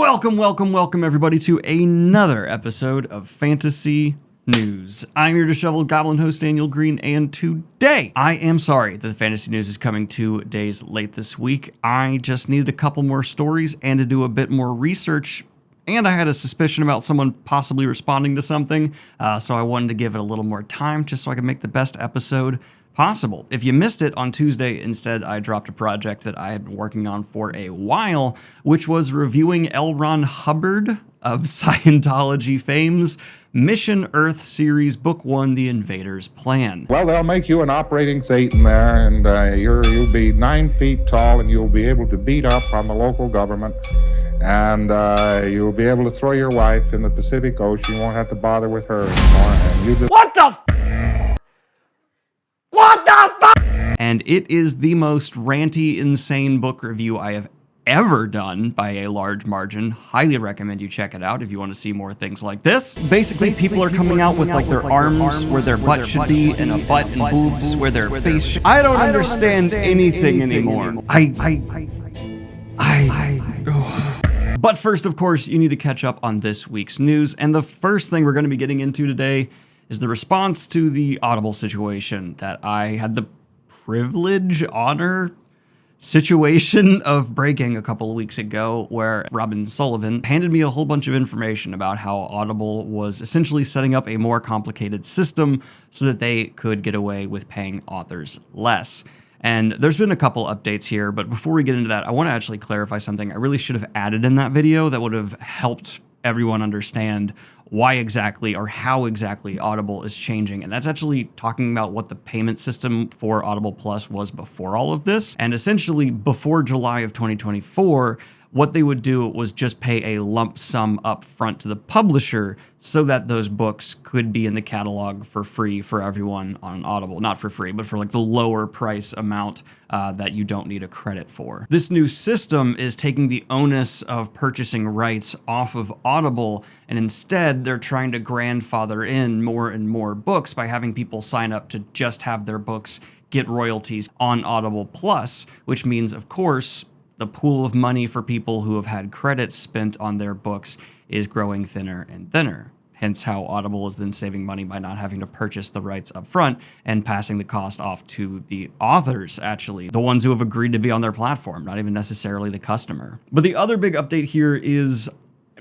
Welcome everybody to another episode of Fantasy News. I'm your disheveled goblin host, Daniel Greene, and today, I am sorry that the Fantasy News is coming 2 days late this week. I just needed a couple more stories and to do a bit more research, and I had a suspicion about someone possibly responding to something, so I wanted to give it a little more time just so I could make the best episode possible. If you missed it on Tuesday, instead I dropped a project that I had been working on for a while, which was reviewing L. Ron Hubbard of Scientology fame's Mission Earth series, Book 1, The Invader's Plan. Well, they'll make you an operating Satan there, and you'll be 9 feet tall, and you'll be able to beat up on the local government, and you'll be able to throw your wife in the Pacific Ocean. You won't have to bother with her anymore. And you just... What the And it is the most ranty, insane book review I have ever done by a large margin. Highly recommend you check it out if you want to see more things like this. Basically, people are coming out with like their arms where their butt should be and a butt and boobs where their face should. I don't understand anything anymore. But first, of course, you need to catch up on this week's news. And the first thing we're going to be getting into today is the response to the Audible situation that I had the honor situation of breaking a couple of weeks ago, where Robin Sullivan handed me a whole bunch of information about how Audible was essentially setting up a more complicated system so that they could get away with paying authors less. And there's been a couple updates here, but before we get into that, I want to actually clarify something I really should have added in that video that would have helped everyone understand why exactly or how exactly Audible is changing. And that's actually talking about what the payment system for Audible Plus was before all of this. And essentially before July of 2024, what they would do was just pay a lump sum up front to the publisher so that those books could be in the catalog for free for everyone on Audible. Not for free, but for like the lower price amount that you don't need a credit for. This new system is taking the onus of purchasing rights off of Audible, and instead they're trying to grandfather in more and more books by having people sign up to just have their books get royalties on Audible Plus, which means, of course, the pool of money for people who have had credits spent on their books is growing thinner and thinner. Hence how Audible is then saving money by not having to purchase the rights up front and passing the cost off to the authors, actually, the ones who have agreed to be on their platform, not even necessarily the customer. But the other big update here is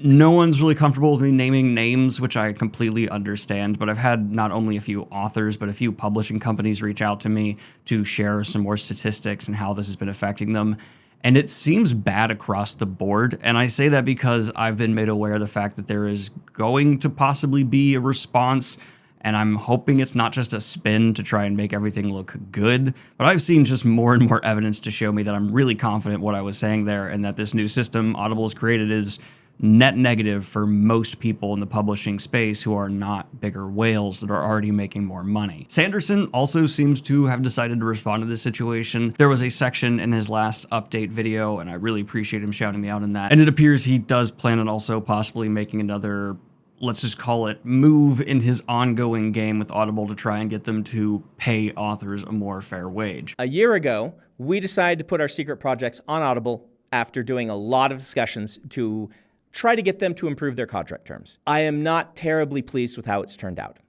no one's really comfortable with me naming names, which I completely understand, but I've had not only a few authors, but a few publishing companies reach out to me to share some more statistics and how this has been affecting them. And it seems bad across the board. And I say that because I've been made aware of the fact that there is going to possibly be a response. And I'm hoping it's not just a spin to try and make everything look good. But I've seen just more and more evidence to show me that I'm really confident what I was saying there, and that this new system Audible has created is net negative for most people in the publishing space who are not bigger whales that are already making more money. Sanderson also seems to have decided to respond to this situation. There was a section in his last update video, and I really appreciate him shouting me out in that. And it appears he does plan on also possibly making another, let's just call it, move in his ongoing game with Audible to try and get them to pay authors a more fair wage. A year ago, we decided to put our secret projects on Audible after doing a lot of discussions to try to get them to improve their contract terms. I am not terribly pleased with how it's turned out.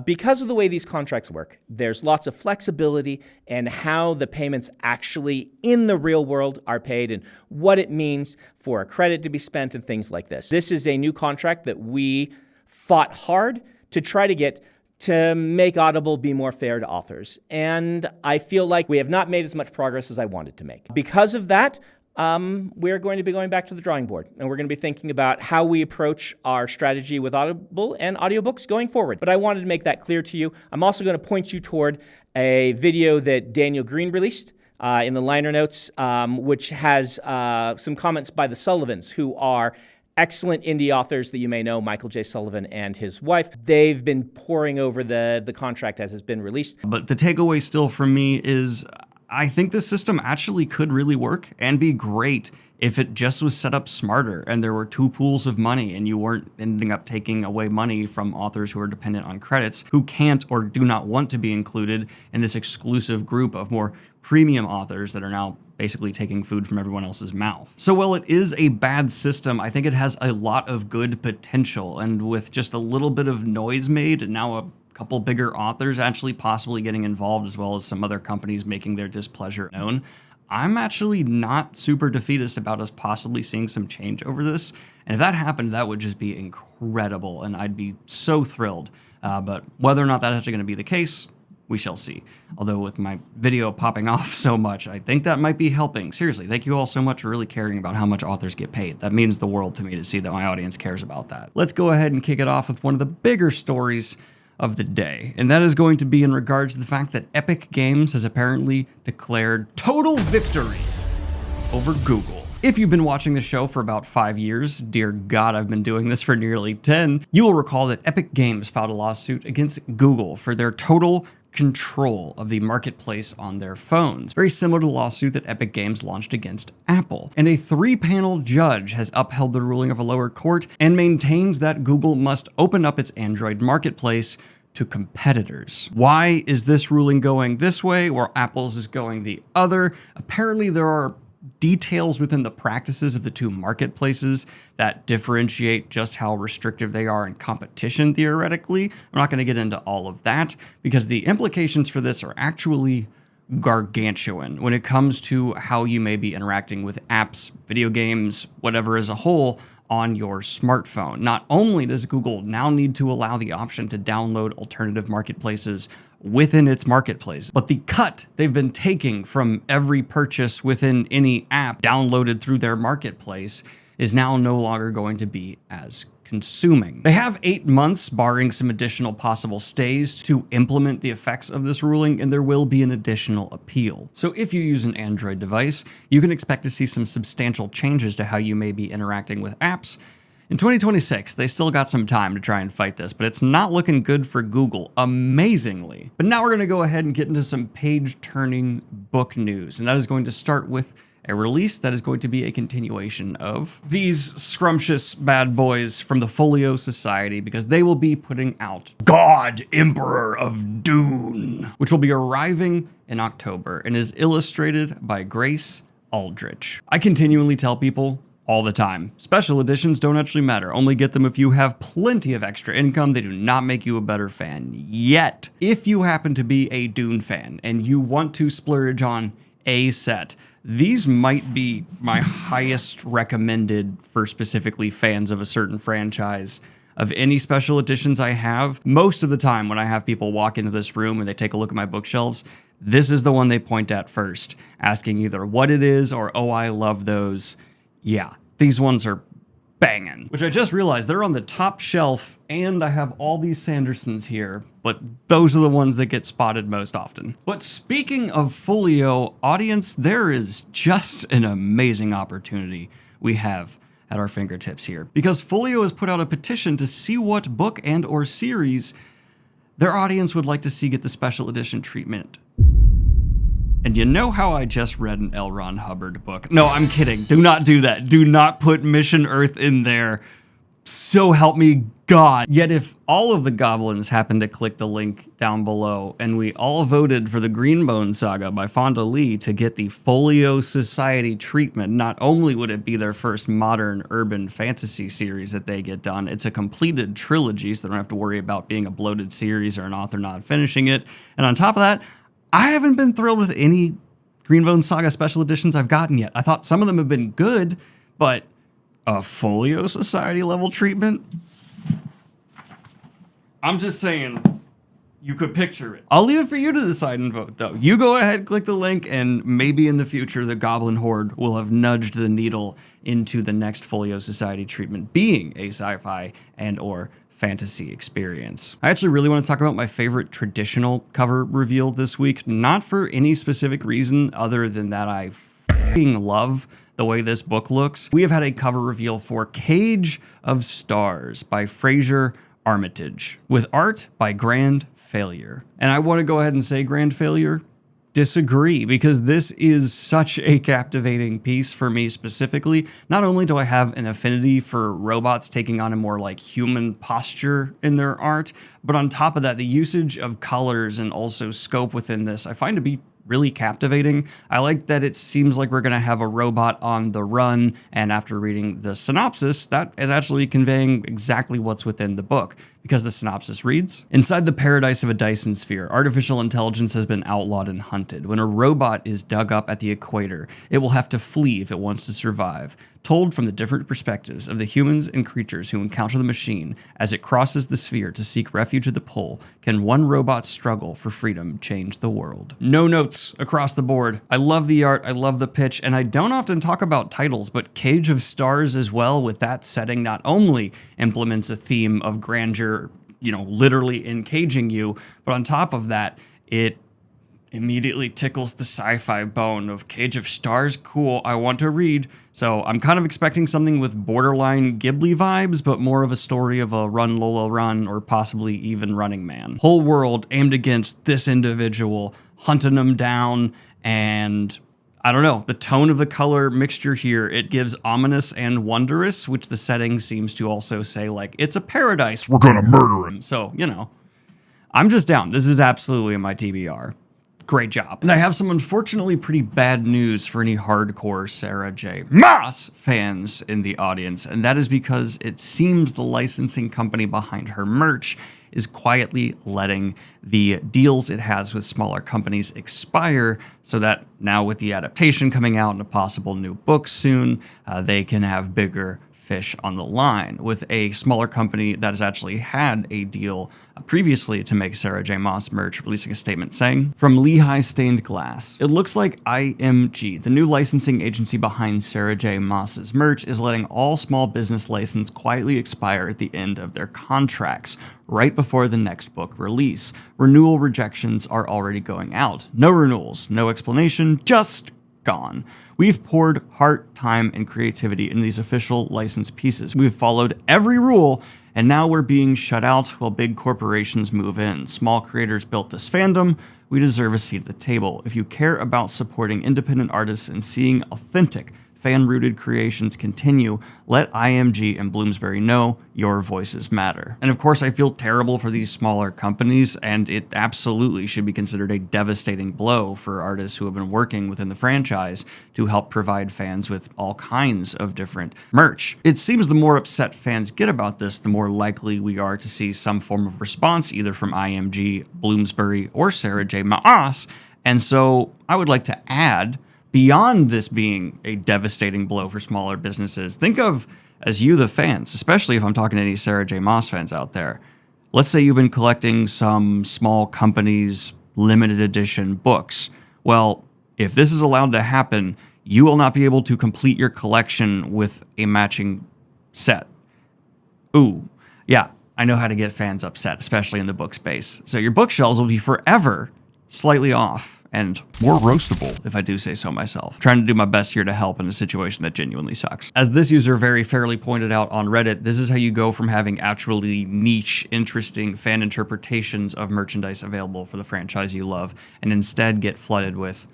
Because of the way these contracts work, there's lots of flexibility in how the payments actually in the real world are paid and what it means for a credit to be spent and things like this. This is a new contract that we fought hard to try to get to make Audible be more fair to authors. And I feel like we have not made as much progress as I wanted to make. Because of that, we're going to be going back to the drawing board, and we're going to be thinking about how we approach our strategy with Audible and audiobooks going forward. But I wanted to make that clear to you. I'm also going to point you toward a video that Daniel Greene released in the liner notes, which has some comments by the Sullivans, who are excellent indie authors that you may know, Michael J. Sullivan and his wife. They've been poring over the contract as it's been released. But the takeaway still from me is I think this system actually could really work and be great if it just was set up smarter and there were two pools of money and you weren't ending up taking away money from authors who are dependent on credits, who can't or do not want to be included in this exclusive group of more premium authors that are now basically taking food from everyone else's mouth. So while it is a bad system, I think it has a lot of good potential, and with just a little bit of noise made, and now a couple bigger authors actually possibly getting involved, as well as some other companies making their displeasure known, I'm actually not super defeatist about us possibly seeing some change over this. And if that happened, that would just be incredible, and I'd be so thrilled. But whether or not that's actually going to be the case, we shall see. Although with my video popping off so much, I think that might be helping. Seriously, thank you all so much for really caring about how much authors get paid. That means the world to me to see that my audience cares about that. Let's go ahead and kick it off with one of the bigger stories of the day, and that is going to be in regards to the fact that Epic Games has apparently declared total victory over Google. If you've been watching the show for about 5 years, dear God, I've been doing this for nearly 10, you will recall that Epic Games filed a lawsuit against Google for their total control of the marketplace on their phones, very similar to the lawsuit that Epic Games launched against Apple. And a 3-panel judge has upheld the ruling of a lower court and maintains that Google must open up its Android marketplace to competitors. Why is this ruling going this way while Apple's is going the other? Apparently there are details within the practices of the two marketplaces that differentiate just how restrictive they are in competition theoretically. I'm not going to get into all of that because the implications for this are actually gargantuan when it comes to how you may be interacting with apps, video games, whatever as a whole on your smartphone. Not only does Google now need to allow the option to download alternative marketplaces within its marketplace, but the cut they've been taking from every purchase within any app downloaded through their marketplace is now no longer going to be as consuming. They have 8 months, barring some additional possible stays, to implement the effects of this ruling, and there will be an additional appeal. So if you use an Android device, you can expect to see some substantial changes to how you may be interacting with apps. In 2026, they still got some time to try and fight this, but it's not looking good for Google, amazingly. But now we're going to go ahead and get into some page-turning book news, and that is going to start with a release that is going to be a continuation of these scrumptious bad boys from the Folio Society, because they will be putting out God, Emperor of Dune, which will be arriving in October and is illustrated by Grace Aldrich. I continually tell people all the time, special editions don't actually matter. Only get them if you have plenty of extra income. They do not make you a better fan. Yet, if you happen to be a Dune fan and you want to splurge on a set, these might be my highest recommended for specifically fans of a certain franchise of any special editions I have. Most of the time when I have people walk into this room and they take a look at my bookshelves, this is the one they point at first, asking either what it is or, oh, I love those. Yeah, these ones are banging. Which I just realized they're on the top shelf, and I have all these Sandersons here, but those are the ones that get spotted most often. But speaking of Folio, audience, there is just an amazing opportunity we have at our fingertips here, because Folio has put out a petition to see what book and or series their audience would like to see get the special edition treatment. And you know how I just read an L. Ron Hubbard book? No, I'm kidding. Do not do that. Do not put Mission Earth in there. So help me God. Yet if all of the goblins happened to click the link down below and we all voted for the Greenbone Saga by Fonda Lee to get the Folio Society treatment, not only would it be their first modern urban fantasy series that they get done, it's a completed trilogy, so they don't have to worry about being a bloated series or an author not finishing it. And on top of that, I haven't been thrilled with any Greenbone Saga special editions I've gotten yet. I thought some of them have been good, but a Folio Society level treatment? I'm just saying, you could picture it. I'll leave it for you to decide and vote, though. You go ahead, click the link, and maybe in the future the Goblin Horde will have nudged the needle into the next Folio Society treatment being a sci-fi and or fantasy experience. I actually really want to talk about my favorite traditional cover reveal this week, not for any specific reason other than that I f***ing love the way this book looks. We have had a cover reveal for Cage of Stars by Fraser Armitage, with art by Grand Failure. And I want to go ahead and say, Grand Failure, disagree, because this is such a captivating piece for me specifically. Not only do I have an affinity for robots taking on a more like human posture in their art, but on top of that, the usage of colors and also scope within this I find to be really captivating. I like that it seems like we're going to have a robot on the run, and after reading the synopsis, that is actually conveying exactly what's within the book, because the synopsis reads, "Inside the paradise of a Dyson sphere, artificial intelligence has been outlawed and hunted. When a robot is dug up at the equator, it will have to flee if it wants to survive. Told from the different perspectives of the humans and creatures who encounter the machine as it crosses the sphere to seek refuge at the pole, can one robot's struggle for freedom change the world?" No notes across the board. I love the art, I love the pitch, and I don't often talk about titles, but Cage of Stars as well, with that setting, not only implements a theme of grandeur, literally encaging you, but on top of that, it immediately tickles the sci-fi bone of Cage of Stars. Cool, I want to read. So I'm kind of expecting something with borderline Ghibli vibes, but more of a story of a run Lola run, or possibly even Running Man. Whole world aimed against this individual, hunting them down, and I don't know, the tone of the color mixture here, it gives ominous and wondrous, which the setting seems to also say, like, it's a paradise, we're gonna murder him. So, I'm just down. This is absolutely in my TBR. Great job. And I have some unfortunately pretty bad news for any hardcore Sarah J. Maas fans in the audience, and that is because it seems the licensing company behind her merch is quietly letting the deals it has with smaller companies expire, so that now with the adaptation coming out and a possible new book soon, they can have bigger fish on the line, with a smaller company that has actually had a deal previously to make Sarah J. Maas merch, releasing a statement saying, "From Lehigh Stained Glass, it looks like IMG, the new licensing agency behind Sarah J. Maas's merch, is letting all small business license quietly expire at the end of their contracts, right before the next book release. Renewal rejections are already going out. No renewals, no explanation, just gone. We've poured heart, time, and creativity into these official license pieces. We've followed every rule, and now we're being shut out while big corporations move in. Small creators built this fandom. We deserve a seat at the table. If you care about supporting independent artists and seeing authentic, fan-rooted creations continue, let IMG and Bloomsbury know your voices matter." And of course, I feel terrible for these smaller companies, and it absolutely should be considered a devastating blow for artists who have been working within the franchise to help provide fans with all kinds of different merch. It seems the more upset fans get about this, the more likely we are to see some form of response either from IMG, Bloomsbury, or Sarah J. Maas. And so I would like to add, beyond this being a devastating blow for smaller businesses, think of, as you, the fans, especially if I'm talking to any Sarah J. Maas fans out there, let's say you've been collecting some small company's limited edition books. Well, if this is allowed to happen, you will not be able to complete your collection with a matching set. Ooh, yeah, I know how to get fans upset, especially in the book space. So your bookshelves will be forever slightly off, and more roastable, if I do say so myself. Trying to do my best here to help in a situation that genuinely sucks. As this user very fairly pointed out on Reddit, this is how you go from having actually niche, interesting fan interpretations of merchandise available for the franchise you love, and instead get flooded with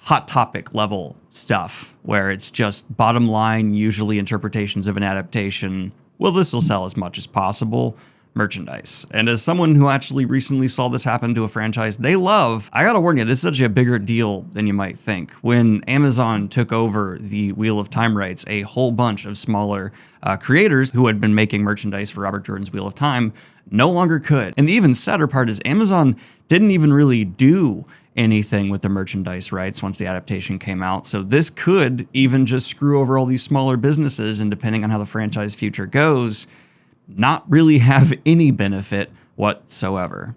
hot topic level stuff, where it's just bottom line, usually interpretations of an adaptation. Well, this will sell as much as possible merchandise. And as someone who actually recently saw this happen to a franchise they love, I gotta warn you, this is actually a bigger deal than you might think. When Amazon took over the Wheel of Time rights, a whole bunch of smaller creators who had been making merchandise for Robert Jordan's Wheel of Time no longer could. And the even sadder part is Amazon didn't even really do anything with the merchandise rights once the adaptation came out. So this could even just screw over all these smaller businesses, and depending on how the franchise future goes, not really have any benefit whatsoever.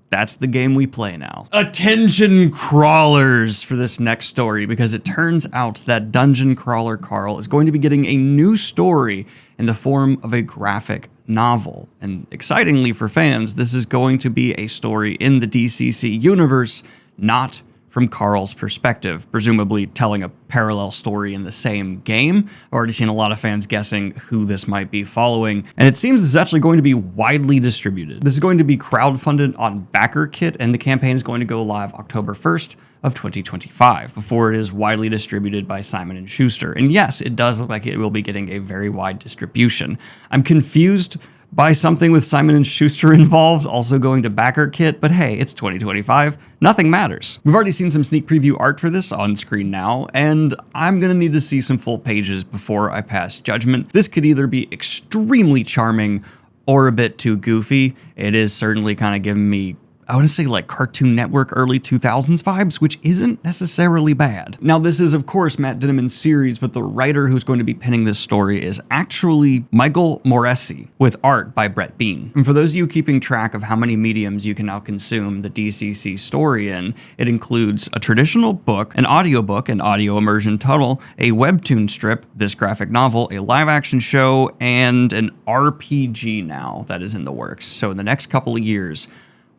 That's the game we play now. Attention crawlers for this next story, because it turns out that Dungeon Crawler Carl is going to be getting a new story in the form of a graphic novel. And excitingly for fans, this is going to be a story in the DCC universe, not from Carl's perspective, presumably telling a parallel story in the same game. I've already seen a lot of fans guessing who this might be following, and it seems this is actually going to be widely distributed. This is going to be crowdfunded on BackerKit, and the campaign is going to go live October 1st of 2025, before it is widely distributed by Simon & Schuster. And yes, it does look like it will be getting a very wide distribution. I'm confused buy something with Simon & Schuster involved, also going to backer kit, but hey, it's 2025. Nothing matters. We've already seen some sneak preview art for this on screen now, and I'm gonna need to see some full pages before I pass judgment. This could either be extremely charming or a bit too goofy. It is certainly kind of giving me, I want to say, like Cartoon Network early 2000s vibes, which isn't necessarily bad. Now, this is, of course, Matt Dinniman's series, but the writer who's going to be penning this story is actually Michael Moresi, with art by Brett Bean. And for those of you keeping track of how many mediums you can now consume the DCC story in, it includes a traditional book, an audiobook, an audio immersion tunnel, a webtoon strip, this graphic novel, a live-action show, and an RPG now that is in the works. So in the next couple of years,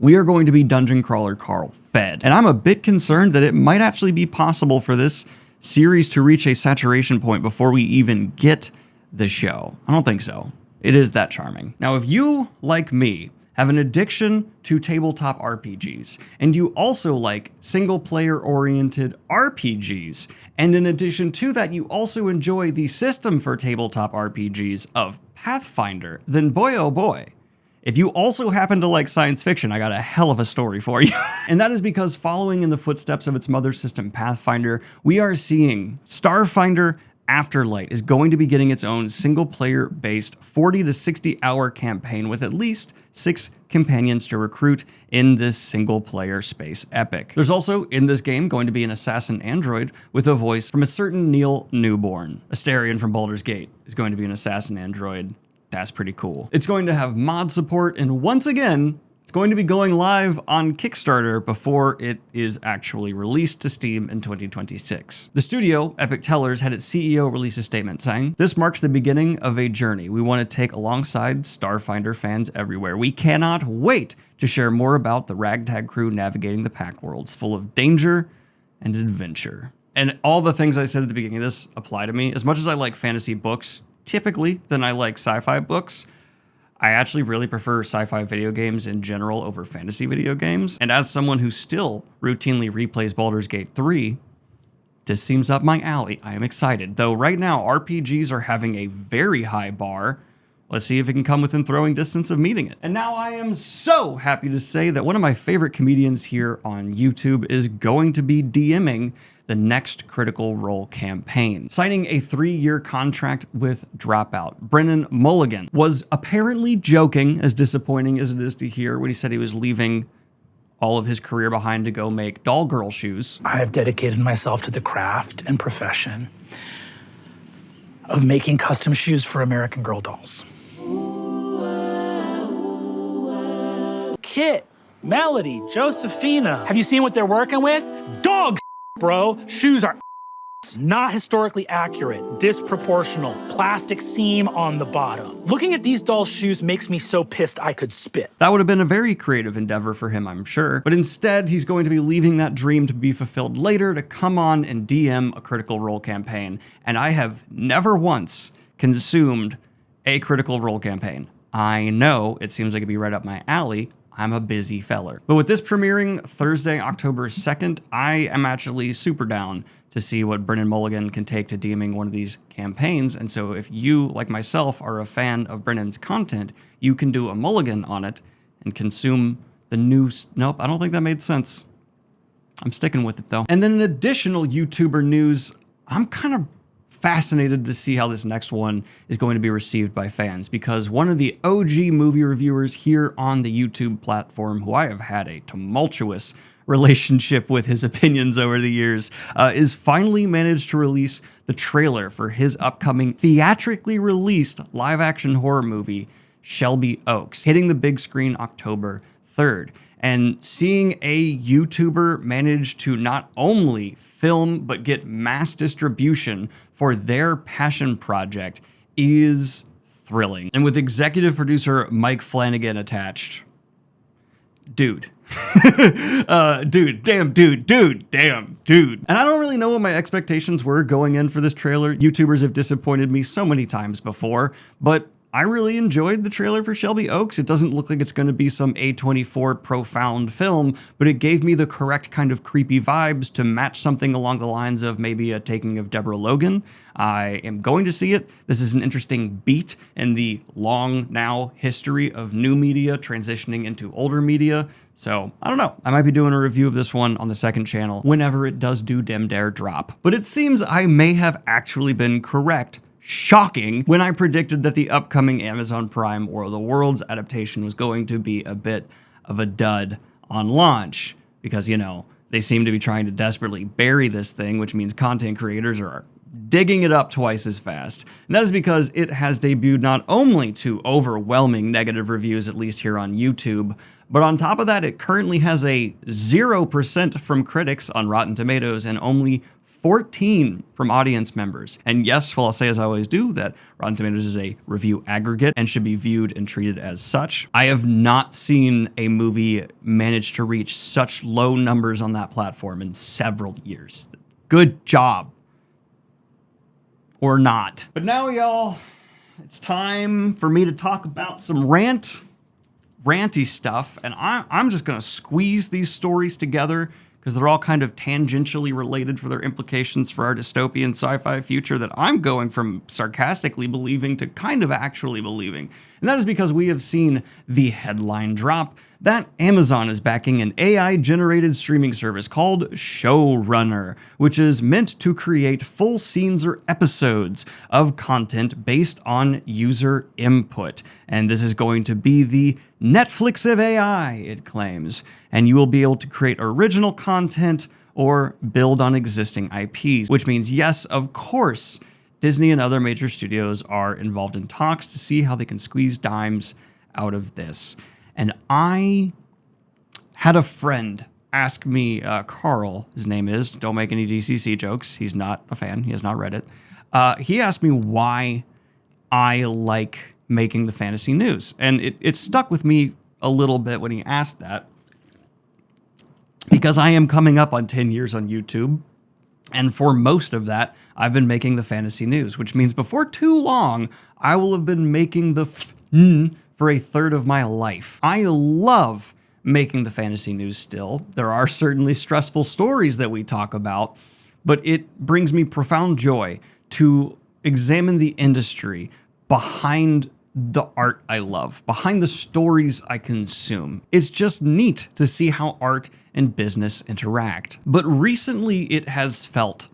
we are going to be Dungeon Crawler Carl fed. And I'm a bit concerned that it might actually be possible for this series to reach a saturation point before we even get the show. I don't think so. It is that charming. Now, if you, like me, have an addiction to tabletop RPGs, and you also like single-player oriented RPGs, and in addition to that, you also enjoy the system for tabletop RPGs of Pathfinder, then boy oh boy, if you also happen to like science fiction, I got a hell of a story for you. And that is because following in the footsteps of its mother system, Pathfinder, we are seeing Starfinder Afterlight is going to be getting its own single-player based 40 to 60 hour campaign with at least 6 companions to recruit in this single-player space epic. There's also, in this game, going to be an assassin android with a voice from a certain Neil Newborn. Asterion from Baldur's Gate is going to be an assassin android. That's pretty cool. It's going to have mod support, and once again, it's going to be going live on Kickstarter before it is actually released to Steam in 2026. The studio, Epic Tellers, had its CEO release a statement saying, "This marks the beginning of a journey we want to take alongside Starfinder fans everywhere. We cannot wait to share more about the ragtag crew navigating the Pact worlds full of danger and adventure." And all the things I said at the beginning of this apply to me. As much as I like fantasy books, typically, than I like sci-fi books, I actually really prefer sci-fi video games in general over fantasy video games. And as someone who still routinely replays Baldur's Gate 3, this seems up my alley. I am excited. Though right now, RPGs are having a very high bar. Let's see if it can come within throwing distance of meeting it. And now I am so happy to say that one of my favorite comedians here on YouTube is going to be DMing the next Critical Role campaign. Signing a 3-year contract with Dropout, Brennan Mulligan was apparently joking, as disappointing as it is to hear, when he said he was leaving all of his career behind to go make doll girl shoes. I have dedicated myself to the craft and profession of making custom shoes for American Girl dolls. Kit, Melody, Josephina. Have you seen what they're working with? Dog bro. Shoes are not historically accurate, disproportional, plastic seam on the bottom. Looking at these dolls' shoes makes me so pissed I could spit. That would have been a very creative endeavor for him, I'm sure. But instead, he's going to be leaving that dream to be fulfilled later to come on and DM a Critical Role campaign. And I have never once consumed a Critical Role campaign. I know it seems like it'd be right up my alley. I'm a busy feller. But with this premiering Thursday, October 2nd, I am actually super down to see what Brennan Mulligan can take to DMing one of these campaigns. And so if you, like myself, are a fan of Brennan's content, you can do a mulligan on it and consume the new... Nope, I don't think that made sense. I'm sticking with it though. And then in additional YouTuber news, I'm kind of fascinated to see how this next one is going to be received by fans, because one of the OG movie reviewers here on the YouTube platform, who I have had a tumultuous relationship with his opinions over the years, is finally managed to release the trailer for his upcoming theatrically released live-action horror movie, Shelby Oaks, hitting the big screen October 3rd. And seeing a YouTuber manage to not only film, but get mass distribution for their passion project is thrilling. And with executive producer Mike Flanagan attached, dude. Dude, damn. And I don't really know what my expectations were going in for this trailer. YouTubers have disappointed me so many times before, but I really enjoyed the trailer for Shelby Oaks. It doesn't look like it's going to be some A24 profound film, but it gave me the correct kind of creepy vibes to match something along the lines of maybe a taking of Deborah Logan. I am going to see it. This is an interesting beat in the long now history of new media transitioning into older media. So I don't know. I might be doing a review of this one on the second channel whenever it does do dim dare drop. But it seems I may have actually been correct. Shocking when I predicted that the upcoming Amazon Prime War of the Worlds adaptation was going to be a bit of a dud on launch, because, you know, they seem to be trying to desperately bury this thing, which means content creators are digging it up twice as fast. And that is because it has debuted not only to overwhelming negative reviews, at least here on YouTube, but on top of that, it currently has a 0% from critics on Rotten Tomatoes and only 14 from audience members. And yes, well, I'll say as I always do, that Rotten Tomatoes is a review aggregate and should be viewed and treated as such. I have not seen a movie manage to reach such low numbers on that platform in several years. Good job. Or not. But now, y'all, it's time for me to talk about some ranty stuff, and I'm just gonna squeeze these stories together because they're all kind of tangentially related for their implications for our dystopian sci-fi future that I'm going from sarcastically believing to kind of actually believing. And that is because we have seen the headline drop that Amazon is backing an AI-generated streaming service called Showrunner, which is meant to create full scenes or episodes of content based on user input. And this is going to be the Netflix of AI, it claims. And you will be able to create original content or build on existing IPs, which means, yes, of course, Disney and other major studios are involved in talks to see how they can squeeze dimes out of this. And I had a friend ask me, Carl, his name is, don't make any DCC jokes. He's not a fan. He has not read it. He asked me why I like making the fantasy news. And it stuck with me a little bit when he asked that, because I am coming up on 10 years on YouTube. And for most of that, I've been making the fantasy news, which means before too long, I will have been making the for a third of my life. I love making the fantasy news still. There are certainly stressful stories that we talk about, but it brings me profound joy to examine the industry behind the art I love, behind the stories I consume. It's just neat to see how art and business interact. But recently it has felt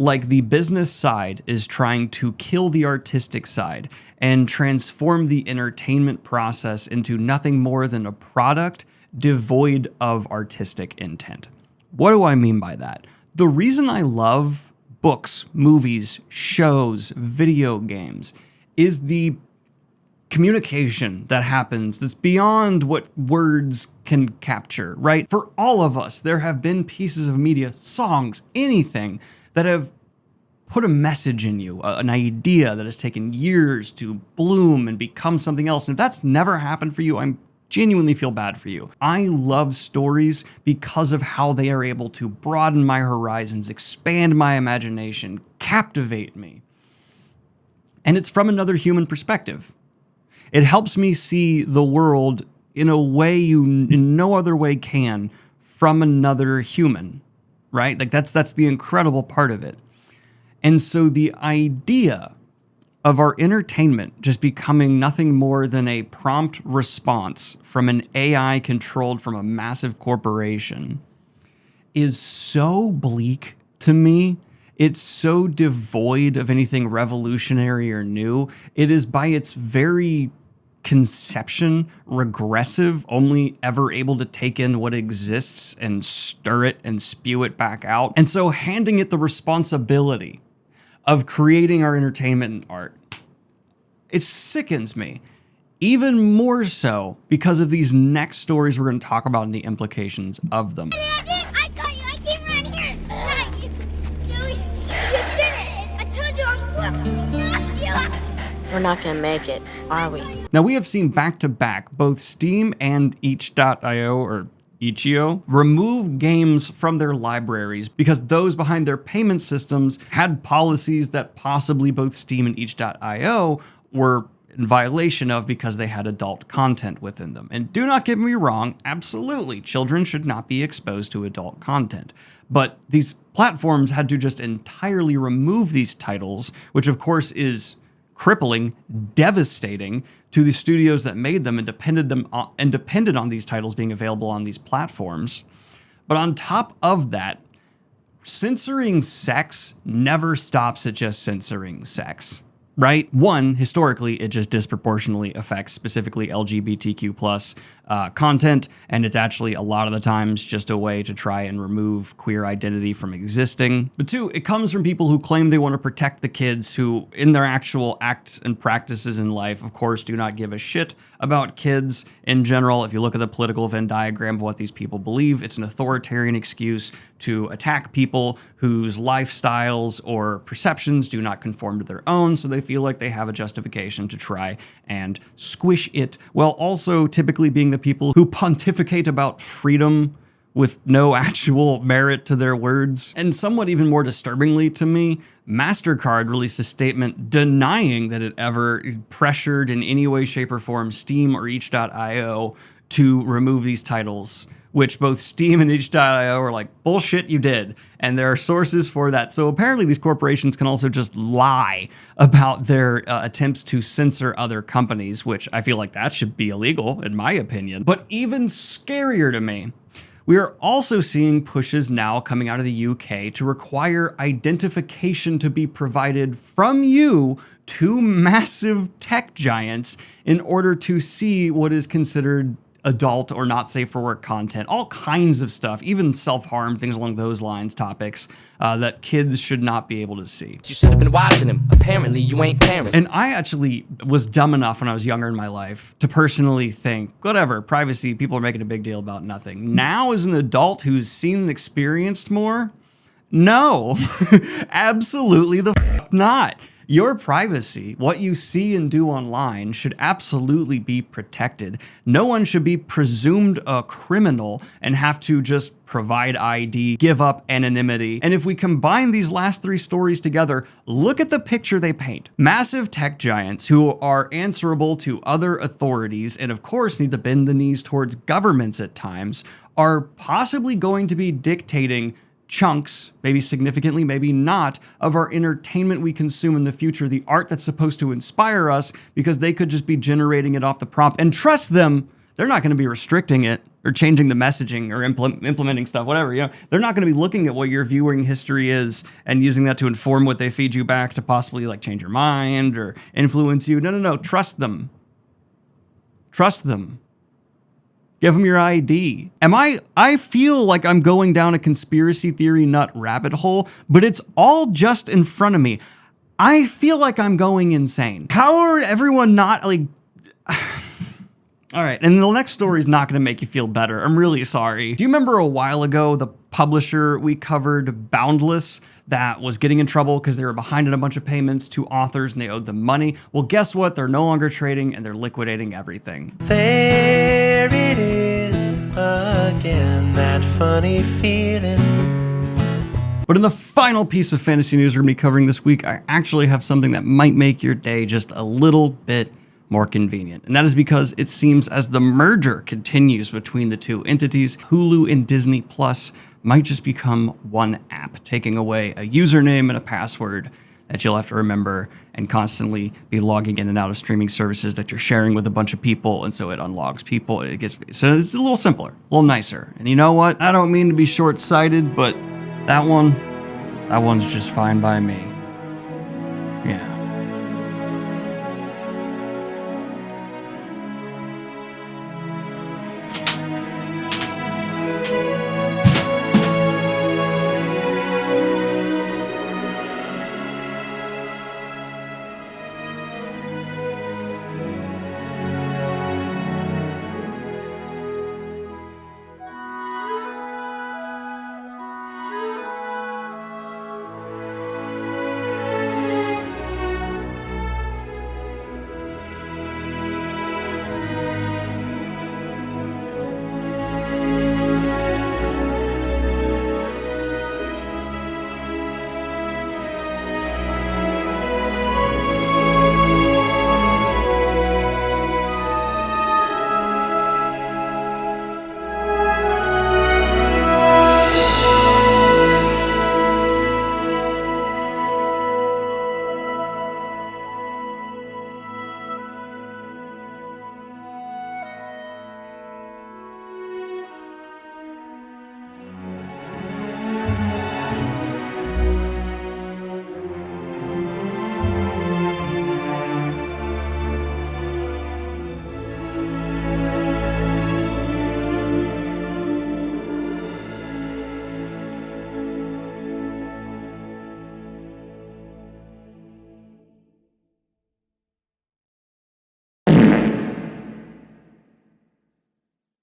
like the business side is trying to kill the artistic side and transform the entertainment process into nothing more than a product devoid of artistic intent. What do I mean by that? The reason I love books, movies, shows, video games is the communication that happens that's beyond what words can capture, right? For all of us, there have been pieces of media, songs, anything that have put a message in you, an idea that has taken years to bloom and become something else. And if that's never happened for you, I genuinely feel bad for you. I love stories because of how they are able to broaden my horizons, expand my imagination, captivate me. And it's from another human perspective. It helps me see the world in a way you in no other way can from another human, right? Like that's the incredible part of it. And so the idea of our entertainment just becoming nothing more than a prompt response from an AI controlled from a massive corporation is so bleak to me. It's so devoid of anything revolutionary or new. It is by its very conception regressive, only ever able to take in what exists and stir it and spew it back out. And so handing it the responsibility of creating our entertainment and art, it sickens me. Even more so because of these next stories we're going to talk about and the implications of them. I told you, I came around here. You did it. I told you I'm We're not gonna make it, are we? Now we have seen back to back both Steam and itch.io or itch.io remove games from their libraries because those behind their payment systems had policies that possibly both Steam and itch.io were in violation of because they had adult content within them. And do not get me wrong, absolutely, children should not be exposed to adult content. But these platforms had to just entirely remove these titles, which of course is crippling, devastating to the studios that made them and depended on these titles being available on these platforms. But on top of that, censoring sex never stops at just censoring sex, right? One, historically, it just disproportionately affects specifically LGBTQ plus content, and it's actually a lot of the times just a way to try and remove queer identity from existing. But two, it comes from people who claim they want to protect the kids who, in their actual acts and practices in life, of course, do not give a shit about kids in general. If you look at the political Venn diagram of what these people believe, it's an authoritarian excuse to attack people whose lifestyles or perceptions do not conform to their own, so they feel like they have a justification to try and squish it, while also typically being the people who pontificate about freedom with no actual merit to their words. And somewhat even more disturbingly to me, MasterCard released a statement denying that it ever pressured in any way, shape, or form Steam or itch.io to remove these titles, which both Steam and itch.io are like, bullshit, you did. And there are sources for that. So apparently these corporations can also just lie about their attempts to censor other companies, which I feel like that should be illegal, in my opinion. But even scarier to me, we are also seeing pushes now coming out of the UK to require identification to be provided from you to massive tech giants in order to see what is considered adult or not safe for work content, all kinds of stuff, even self-harm, things along those lines, topics that kids should not be able to see. You should have been watching him. Apparently you ain't parents. And I actually was dumb enough when I was younger in my life to personally think, whatever, privacy, people are making a big deal about nothing. Now as an adult who's seen and experienced more, no, absolutely the f not. Your privacy, what you see and do online, should absolutely be protected. No one should be presumed a criminal and have to just provide ID, give up anonymity. And if we combine these last three stories together, look at the picture they paint. Massive tech giants who are answerable to other authorities and of course need to bend the knees towards governments at times are possibly going to be dictating chunks, maybe significantly, maybe not, of our entertainment we consume in the future, the art that's supposed to inspire us, because they could just be generating it off the prompt. And trust them, they're not going to be restricting it or changing the messaging or implementing stuff, whatever. You know, they're not going to be looking at what your viewing history is and using that to inform what they feed you back to possibly like change your mind or influence you. No. Trust them. Trust them. Give them your ID. I feel like I'm going down a conspiracy theory nut rabbit hole, but it's all just in front of me. I feel like I'm going insane. How are everyone not like... All right, and the next story is not gonna make you feel better. I'm really sorry. Do you remember a while ago, the publisher we covered, Boundless, that was getting in trouble because they were behind in a bunch of payments to authors and they owed them money? Well, guess what? They're no longer trading and they're liquidating everything. There it is again, that funny feeling. But in the final piece of fantasy news we're gonna be covering this week, I actually have something that might make your day just a little bit more convenient. And that is because it seems as the merger continues between the two entities, Hulu and Disney Plus might just become one app, taking away a username and a password that you'll have to remember and constantly be logging in and out of streaming services that you're sharing with a bunch of people, and so it unlogs people. So it's a little simpler, a little nicer. And you know what? I don't mean to be short-sighted, but that one's just fine by me. Yeah.